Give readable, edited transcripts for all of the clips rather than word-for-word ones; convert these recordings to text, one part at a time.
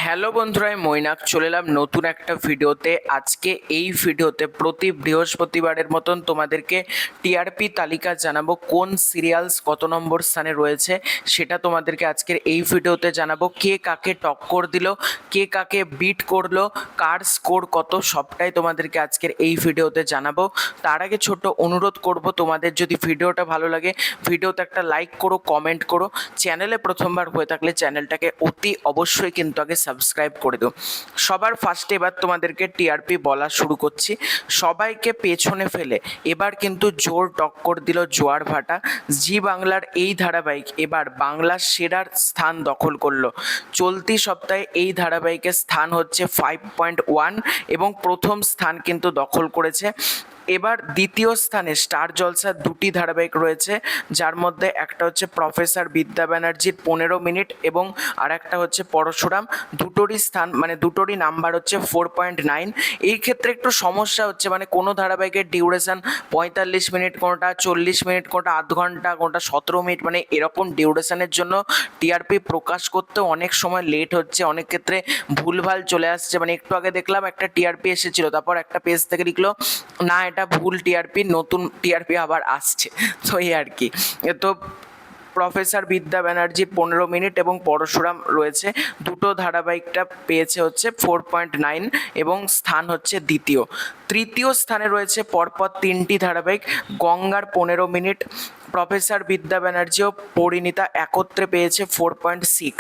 Hello বন্ধুরা, আমি মৈনাক চলে এলাম নতুন একটা ভিডিওতে। আজকে এই ভিডিওতে প্রতি বৃহস্পতিবারের মতন তোমাদেরকে টিআরপি তালিকা জানাবো, কোন সিরিয়ালস কত নম্বর স্থানে রয়েছে সেটা তোমাদেরকে আজকের এই ভিডিওতে জানাবো। কে কাকে টক্কর দিল, কে কাকে বিট করলো, কার স্কোর কত, সবটাই তোমাদেরকে আজকের এই ভিডিওতে জানাবো। তার আগে ছোট্ট অনুরোধ করব, তোমাদের যদি ভিডিওটা ভালো লাগে ভিডিওতে একটা লাইক করো, কমেন্ট করো। চ্যানেলে প্রথমবার হয়ে থাকলে চ্যানেলটাকে অতি অবশ্যই কিন্তু আগে সাবস্ক্রাইব করে দিও। সবার ফার্স্টে এবার তোমাদেরকে টিআরপি বলা শুরু করছি। সবাইকে পেছনে ফেলে এবার কিন্তু জোর টক্কর দিল জোয়ার ভাটা। জি বাংলার এই ধারাবাহিক এবার বাংলার সেরার স্থান দখল করলো। চলতি সপ্তাহে এই ধারাবাহিকের স্থান হচ্ছে 5.1 এবং প্রথম স্থান কিন্তু দখল করেছে। এবার দ্বিতীয় স্থানে স্টার জলসার দুটি ধারাবাহিক রয়েছে, যার মধ্যে একটা হচ্ছে প্রফেসর বিদ্যা ব্যানার্জির 15 মিনিট এবং আর একটা হচ্ছে পরশুরাম। দুটোরই স্থান দুটোরই নাম্বার হচ্ছে 4.9। এই ক্ষেত্রে একটু সমস্যা হচ্ছে, কোনো ধারাবাহিকের ডিউরেশন 45 মিনিট, কোনোটা 40 মিনিট, কোনোটা আধ ঘন্টা, কোনোটা 17 মিনিট, এরকম ডিউরেশনের জন্য টিআরপি প্রকাশ করতে অনেক সময় লেট হচ্ছে, অনেক ক্ষেত্রে ভুলভাল চলে আসছে। একটু আগে দেখলাম একটা টিআরপি এসেছিল, তারপর একটা পেজ থেকে লিখলো না এটা ভুল টিআরপি, নতুন টিআরপি আবার আসছে। তো এই আর কি। তো প্রফেসর বিদ্যা ব্যানার্জি 15 মিনিট এবং পরশুরাম রয়েছে, দুটো ধারাবাহিকটা পেয়েছে হচ্ছে 4.9 এবং স্থান হচ্ছে দ্বিতীয়। তৃতীয় স্থানে রয়েছে পরপর তিনটি ধারাবাহিক। গঙ্গার 15 মিনিট, প্রফেসর বিদ্যা ব্যানার্জি ও পরিণীতা একত্রে পেয়েছে 4.6।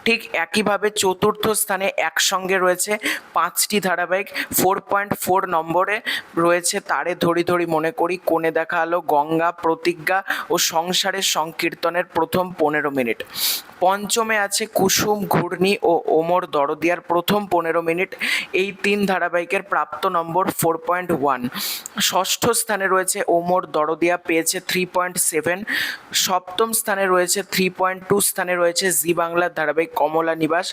ঠিক একইভাবে চতুর্থ স্থানে একসঙ্গে রয়েছে পাঁচটি ধারাবাহিক। 4.4 নম্বরে রয়েছে তারে ধরি ধরি মনে করি, কোণে দেখা আলো, গঙ্গা, প্রতিজ্ঞা ও সংসারের সংকীর্তনের প্রথম 15 মিনিট। পঞ্চমে আছে কুসুম, ঘূর্ণি ও ওমর দরদিয়ার প্রথম 15 মিনিট। এই তিন ধারাবাহিকের প্রাপ্ত নম্বর 4.1। ষষ্ঠ স্থানে রয়েছে ওমর দরদিয়া, পেয়েছে 3.7। সপ্তম স্থানে রয়েছে 3.2 স্থানে রয়েছে জি বাংলার ধারাবাহিক কমলা নিবাস।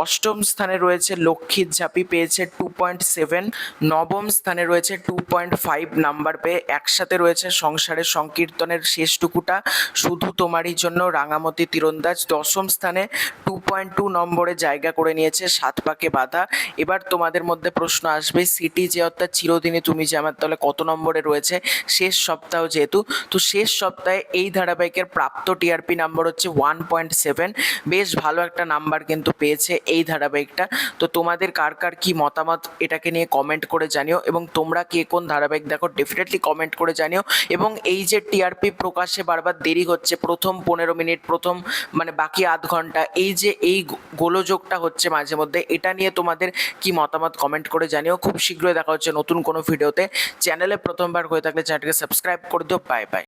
অষ্টম স্থানে রয়েছে লক্ষ্মীর ঝাঁপি, পেয়েছে 2.7। নবম স্থানে রয়েছে 2.5 নাম্বার পেয়ে একসাথে রয়েছে সংসারের সংকীর্তনের শেষটুকুটা, শুধু তোমারই জন্য, রাঙামতি তীরন্দাজ। দশম স্থানে 2.2 নম্বরে জায়গা করে নিয়েছে সাত পাকে বাঁধা। এবার তোমাদের মধ্যে প্রশ্ন আসবে, সিটি যে অর্থাৎ চিরদিনই তুমি যে আমার, তাহলে কত নম্বরে রয়েছে? শেষ সপ্তাহ যেহেতু, তো শেষ সপ্তাহে এই ধারাবাহিকের প্রাপ্ত টিআরপি নাম্বার হচ্ছে 1.7। বেশ ভালো একটা নাম্বার কিন্তু পেয়েছে এই ধারাবাহিকটা। তো তোমাদের কার কার কি মতামত এটাকে নিয়ে কমেন্ট করে জানিও, এবং তোমরা কে কোন ধারাবাহিক দেখো ডেফিনেটলি কমেন্ট করে জানিও। এবং এই যে টিআরপি প্রকাশে বারবার দেরি হচ্ছে, প্রথম 15 মিনিট, প্রথম বাকি আধ ঘন্টা, এই যে এই গোলযোগটা হচ্ছে মাঝে মধ্যে, এটা নিয়ে তোমাদের কি মতামত কমেন্ট করে জানিও। খুব শীঘ্রই দেখা হচ্ছে নতুন কোনো ভিডিওতে। চ্যানেলে প্রথমবার হয়ে থাকলে চ্যানেলকে সাবস্ক্রাইব করে দিও। Bye bye.